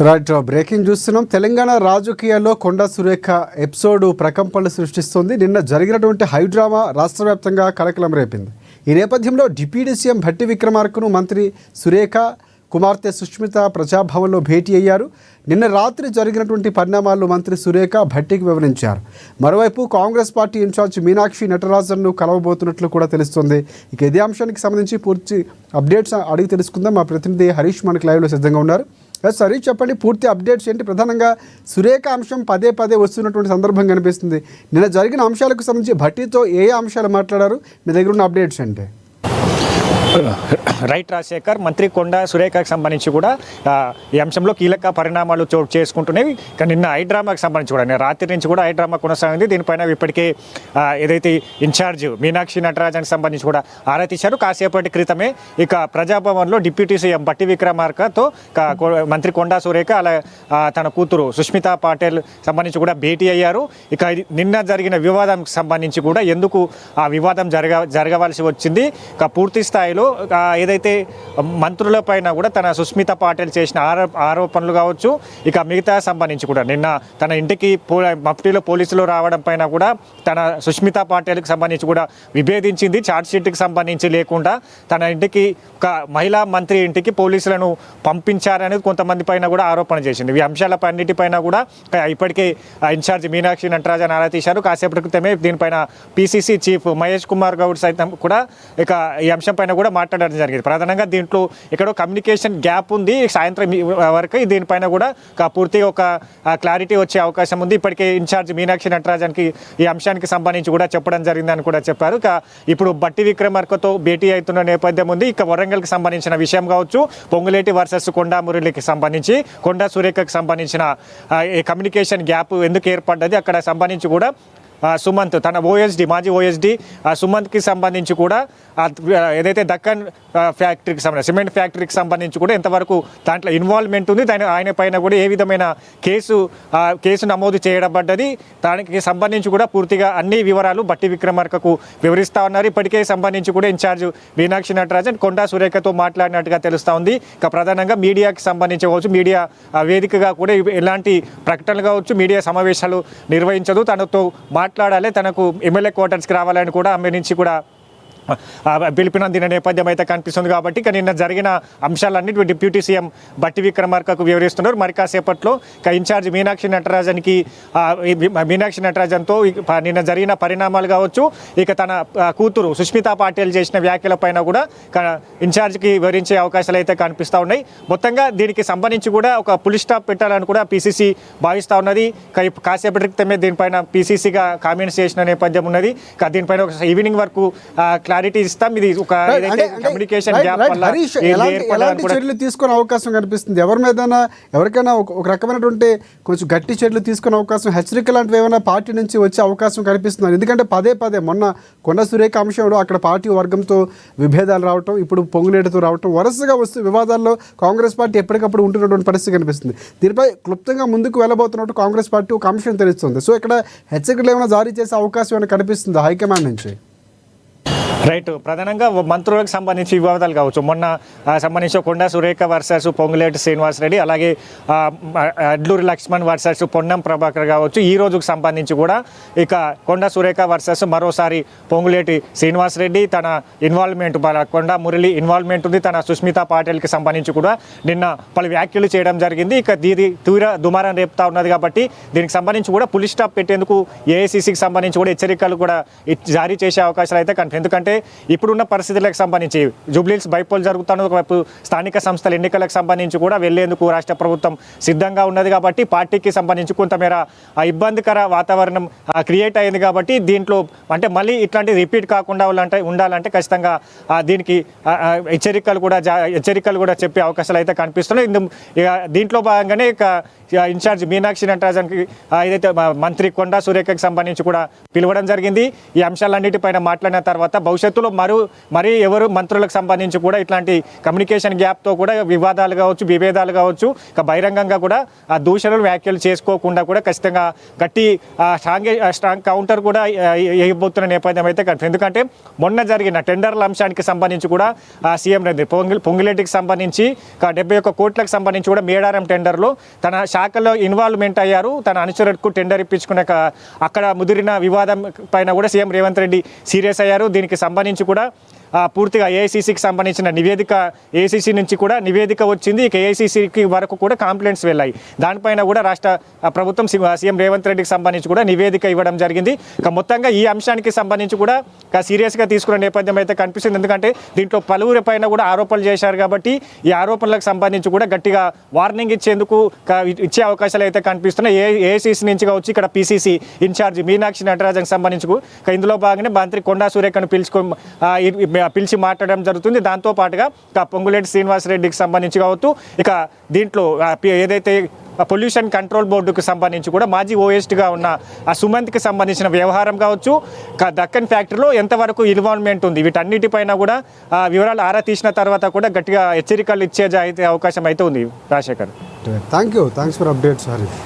Right, breaking చూస్తున్నాం. తెలంగాణ రాజకీయాల్లో Konda Surekha episode ప్రకంపనలు సృష్టిస్తుంది. నిన్న జరిగినటువంటి హైడ్రామా రాష్ట్ర వ్యాప్తంగా కలకలం రేపింది. ఈ నేపథ్యంలో డిప్యూటీ సీఎం భట్టి విక్రమార్కను మంత్రి సురేఖ కుమార్తె సుష్మిత ప్రజాభవన్లో భేటీ అయ్యారు. నిన్న రాత్రి జరిగినటువంటి పరిణామాలను మంత్రి సురేఖ భట్టికి వివరించారు. మరోవైపు కాంగ్రెస్ పార్టీ ఇన్ఛార్జ్ మీనాక్షి నటరాజన్ను కలవబోతున్నట్లు కూడా తెలుస్తోంది. ఇక ఇదే అంశానికి సంబంధించి పూర్తి అప్డేట్స్ అడిగి తెలుసుకుందాం. మా ప్రతినిధి హరీష్ మనకి లైవ్లో సిద్ధంగా ఉన్నారు. సరే, చెప్పండి, పూర్తి అప్డేట్స్ ఏంటి? ప్రధానంగా సురేఖ అంశం పదే పదే వస్తున్నటువంటి సందర్భం కనిపిస్తుంది. నిన్న జరిగిన అంశాలకు సంబంధించి భట్టితో ఏ అంశాలు మాట్లాడారు? మీ దగ్గర ఉన్న అప్డేట్స్ ఏంటి? రైట్ రాజశేఖర్, మంత్రి కొండా సురేఖకు సంబంధించి కూడా ఈ అంశంలో కీలక పరిణామాలు చోటు చేసుకుంటున్నాయి. కానీ నిన్న హైడ్రామాకి సంబంధించి కూడా రాత్రి నుంచి కూడా హైడ్రామా కొనసాగింది. దీనిపైన ఇప్పటికే ఏదైతే ఇన్ఛార్జ్ మీనాక్షి నటరాజన్కి సంబంధించి కూడా ఆరా తీశారు. కాసేపటి క్రితమే ఇక ప్రజాభవన్లో డిప్యూటీ సీఎం భట్టి విక్రమార్కతో మంత్రి కొండా సురేఖ అలా తన కూతురు సుష్మిత పాటిల్ సంబంధించి కూడా భేటీ అయ్యారు. ఇక నిన్న జరిగిన వివాదంకి సంబంధించి కూడా ఎందుకు ఆ వివాదం జరగవలసి వచ్చింది, ఇక పూర్తి స్థాయిలో ఏదైతే మంత్రుల పైన కూడా తన సుష్మిత పాటిల్ చేసిన ఆరోపణలు కావచ్చు, ఇక మిగతా సంబంధించి కూడా నిన్న తన ఇంటికి మఫ్టీలో పోలీసులు రావడం పైన కూడా తన సుష్మిత పాటిల్కి సంబంధించి కూడా విభేదించింది. ఛార్జ్షీట్కి సంబంధించి లేకుండా తన ఇంటికి ఒక మహిళా మంత్రి ఇంటికి పోలీసులను పంపించారనేది కొంతమంది పైన కూడా ఆరోపణ చేసింది. ఈ అంశాలపన్నిటిపైన కూడా ఇప్పటికే ఇన్ఛార్జ్ మీనాక్షి నటరాజన్ ఆరా తీశారు. కాసేపటి క్రితమే దీనిపైన పిసిసి చీఫ్ మహేష్ కుమార్ గౌడ్ సైతం కూడా ఇక ఈ అంశం పైన కూడా మాట్లాడడం జరిగింది. ప్రధానంగా దీంట్లో ఎక్కడో కమ్యూనికేషన్ గ్యాప్ ఉంది. సాయంత్రం వరకు దీనిపైన కూడా పూర్తిగా ఒక క్లారిటీ వచ్చే అవకాశం ఉంది. ఇప్పటికే ఇన్ఛార్జ్ మీనాక్షి నటరాజన్కి ఈ అంశానికి సంబంధించి కూడా చెప్పడం జరిగిందని కూడా చెప్పారు. ఇప్పుడు భట్టి విక్రమార్కతో భేటీ అవుతున్న నేపథ్యం ఉంది. ఇక వరంగల్కి సంబంధించిన విషయం కావచ్చు, పొంగులేటి వర్సెస్ కొండా మురళికి సంబంధించి, కొండా సురేఖకు సంబంధించిన కమ్యూనికేషన్ గ్యాప్ ఎందుకు ఏర్పడ్డది, అక్కడ సంబంధించి కూడా సుమంత్ తన ఓఎస్డి మాజీ ఓఎస్డి సుమంత్కి సంబంధించి కూడా ఏదైతే దక్కన్ ఫ్యాక్టరీకి సంబంధించి సిమెంట్ ఫ్యాక్టరీకి సంబంధించి కూడా ఎంతవరకు దాంట్లో ఇన్వాల్వ్మెంట్ ఉంది, ఆయన పైన కూడా ఏ విధమైన కేసు నమోదు చేయబడ్డది, దానికి సంబంధించి కూడా పూర్తిగా అన్ని వివరాలు భట్టి విక్రమార్కకు వివరిస్తూ ఉన్నారు. ఇప్పటికే సంబంధించి కూడా ఇన్ఛార్జ్ మీనాక్షి నటరాజన్ కొండా సురేఖతో మాట్లాడినట్టుగా తెలుస్తూ ఉంది. ఇక ప్రధానంగా మీడియాకి సంబంధించి కావచ్చు, మీడియా వేదికగా కూడా ఎలాంటి ప్రకటనలు కావచ్చు, మీడియా సమావేశాలు నిర్వహించదు, తనతో మాట్లాడాలి, తనకు ఎమ్మెల్యే క్వార్టర్స్కి రావాలని కూడా ఆమె నుంచి కూడా పిలిపినందిన నేపథ్యం అయితే కనిపిస్తుంది. కాబట్టి ఇక నిన్న జరిగిన అంశాలన్నీ డిప్యూటీ సీఎం భట్టి విక్రమార్కకు వివరిస్తున్నారు. మరి కాసేపట్లో ఇన్ఛార్జ్ మీనాక్షి నటరాజన్తో నిన్న జరిగిన పరిణామాలు కావచ్చు, ఇక తన కూతురు సుష్మిత పాటిల్ చేసిన వ్యాఖ్యల పైన కూడా ఇన్ఛార్జ్కి వివరించే అవకాశాలు అయితే కనిపిస్తూ ఉన్నాయి. మొత్తంగా దీనికి సంబంధించి కూడా ఒక పులి స్టాప్ పెట్టాలని కూడా పిసిసి భావిస్తూ ఉన్నది. కాసేపటి క్రితమే దీనిపైన పిసిసిగా కామెంట్స్ చేసిన నేపథ్యం ఉన్నది. దీనిపైన ఒక ఈవినింగ్ వరకు క్లారిటీ ఇస్తాం. ఇది ఒక కమ్యూనికేషన్ గ్యాప్ వల్ల ఎలాంటి చర్యలు తీసుకునే అవకాశం కనిపిస్తుంది? ఎవరి మీద ఎవరికైనా ఒక రకమైనటువంటి కొంచెం గట్టి చర్యలు తీసుకునే అవకాశం, హెచ్చరిక లాంటివి ఏమైనా పార్టీ నుంచి వచ్చే అవకాశం కనిపిస్తుంది? ఎందుకంటే పదే పదే మొన్న కొండ సురేఖ అంశంలో అక్కడ పార్టీ వర్గంతో విభేదాలు రావటం, ఇప్పుడు పొంగులేటితో రావటం, వరుసగా వస్తూ వివాదాల్లో కాంగ్రెస్ పార్టీ ఎప్పటికప్పుడు ఉంటున్నటువంటి పరిస్థితి కనిపిస్తుంది. దీనిపై క్లుప్తంగా ముందుకు వెళ్ళబోతున్నట్టు కాంగ్రెస్ పార్టీ ఒక అంశం తెలుస్తుంది. సో ఇక్కడ హెచ్చరికలు ఏమైనా జారీ చేసే అవకాశం ఏమైనా కనిపిస్తుంది హైకమాండ్ నుంచి? రైట్, ప్రధానంగా మంత్రులకు సంబంధించి వివాదాలు కావచ్చు, మొన్న సంబంధించి కొండా సురేఖ వర్సెస్ పొంగులేటి శ్రీనివాసరెడ్డి, అలాగే అడ్లూరి లక్ష్మణ్ వర్సెస్ పొన్నం ప్రభాకర్ కావచ్చు, ఈ రోజుకు సంబంధించి కూడా ఇక కొండా సురేఖ వర్సెస్ మరోసారి పొంగులేటి శ్రీనివాసరెడ్డి తన ఇన్వాల్వ్మెంట్, కొండా మురళి ఇన్వాల్వ్మెంట్ ఉంది, తన సుష్మిత పాటిల్కి సంబంధించి కూడా నిన్న పలు వ్యాఖ్యలు చేయడం జరిగింది. ఇక తీవ్ర దుమారం రేపుతా ఉన్నది. కాబట్టి దీనికి సంబంధించి కూడా పులి స్టాప్ పెట్టేందుకు ఏఐసిసికి సంబంధించి కూడా హెచ్చరికలు కూడా జారీ చేసే అవకాశాలు అయితే కనిపి. ఎందుకంటే ఇప్పుడున్న పరిస్థితులకు సంబంధించి జూబ్లీహిల్స్ బైపోల్ జరుగుతున్న ఒకవైపు స్థానిక సంస్థల ఎన్నికలకు సంబంధించి కూడా వెళ్లేందుకు రాష్ట్ర ప్రభుత్వం సిద్ధంగా ఉన్నది. కాబట్టి పార్టీకి సంబంధించి కొంతమేర ఇబ్బందికర వాతావరణం క్రియేట్ అయింది. కాబట్టి దీంట్లో అంటే మళ్ళీ ఇట్లాంటి రిపీట్ కాకుండా ఉండాలంటే ఖచ్చితంగా దీనికి హెచ్చరికలు కూడా చెప్పే అవకాశాలు అయితే కనిపిస్తున్నాయి. దీంట్లో భాగంగానే ఇన్ఛార్జ్ మీనాక్షి నటరాజన్కి ఏదైతే మంత్రి కొండా సురేఖకి సంబంధించి కూడా పిలవడం జరిగింది. ఈ అంశాలన్నిటిపైన మాట్లాడిన తర్వాత భవిష్యత్ భవిష్యత్తులో మరీ ఎవరు మంత్రులకు సంబంధించి కూడా ఇట్లాంటి కమ్యూనికేషన్ గ్యాప్తో కూడా వివాదాలు కావచ్చు, విభేదాలు కావచ్చు, ఇక బహిరంగంగా కూడా ఆ దూషణలు వ్యాఖ్యలు చేసుకోకుండా కూడా ఖచ్చితంగా గట్టి స్ట్రాంగ్ కౌంటర్ కూడా వేయబోతున్న నేపథ్యం అయితే కనిపిస్తుంది. ఎందుకంటే మొన్న జరిగిన టెండర్ల అంశానికి సంబంధించి కూడా సీఎం పొంగిరెడ్డికి సంబంధించి 71 కోట్లకు సంబంధించి కూడా మేడారం టెండర్లో తన శాఖలో ఇన్వాల్వ్మెంట్ అయ్యారు. తన అనుచరులకు టెండర్ ఇప్పించుకునే అక్కడ ముదిరిన వివాదం పైన కూడా సీఎం రేవంత్ రెడ్డి సీరియస్ అయ్యారు. దీనికి సంబంధించి కూడా పూర్తిగా ఏఐసీసీకి సంబంధించిన నివేదిక ఏఐసీసీ నుంచి కూడా నివేదిక వచ్చింది. ఇక ఏఐసీసీకి వరకు కూడా కంప్లైంట్స్ వెళ్ళాయి. దానిపైన కూడా రాష్ట్ర ప్రభుత్వం సీఎం రేవంత్ రెడ్డికి సంబంధించి కూడా నివేదిక ఇవ్వడం జరిగింది. ఇక మొత్తంగా ఈ అంశానికి సంబంధించి కూడా సీరియస్గా తీసుకున్న నేపథ్యం అయితే కనిపిస్తుంది. ఎందుకంటే దీంట్లో పలువురి పైన కూడా ఆరోపణలు చేశారు కాబట్టి ఈ ఆరోపణలకు సంబంధించి కూడా గట్టిగా వార్నింగ్ ఇచ్చేందుకు ఇచ్చే అవకాశాలు అయితే కనిపిస్తున్నాయి. ఏఐసీసీ నుంచి కావచ్చు, ఇక్కడ పీసీసీ ఇన్ఛార్జ్ మీనాక్షి నటరాజన్కి సంబంధించి ఇందులో భాగంగానే మంత్రి కొండా సురేఖను పిలిచి మాట్లాడడం జరుగుతుంది. దాంతోపాటుగా పొంగులేటి శ్రీనివాసరెడ్డికి సంబంధించి కావచ్చు, ఇక దీంట్లో ఏదైతే పొల్యూషన్ కంట్రోల్ బోర్డుకు సంబంధించి కూడా మాజీ ఓఎస్టీగా ఉన్న ఆ సుమంత్కి సంబంధించిన వ్యవహారం కావచ్చు, దక్కన్ ఫ్యాక్టరీలో ఎంతవరకు ఇన్వాల్వ్మెంట్ ఉంది, వీటన్నిటిపైన కూడా వివరాలు ఆరా తీసిన తర్వాత కూడా గట్టిగా హెచ్చరికలు ఇచ్చే అవకాశం అయితే ఉంది. Rajasekhar, thanks for updates Harish.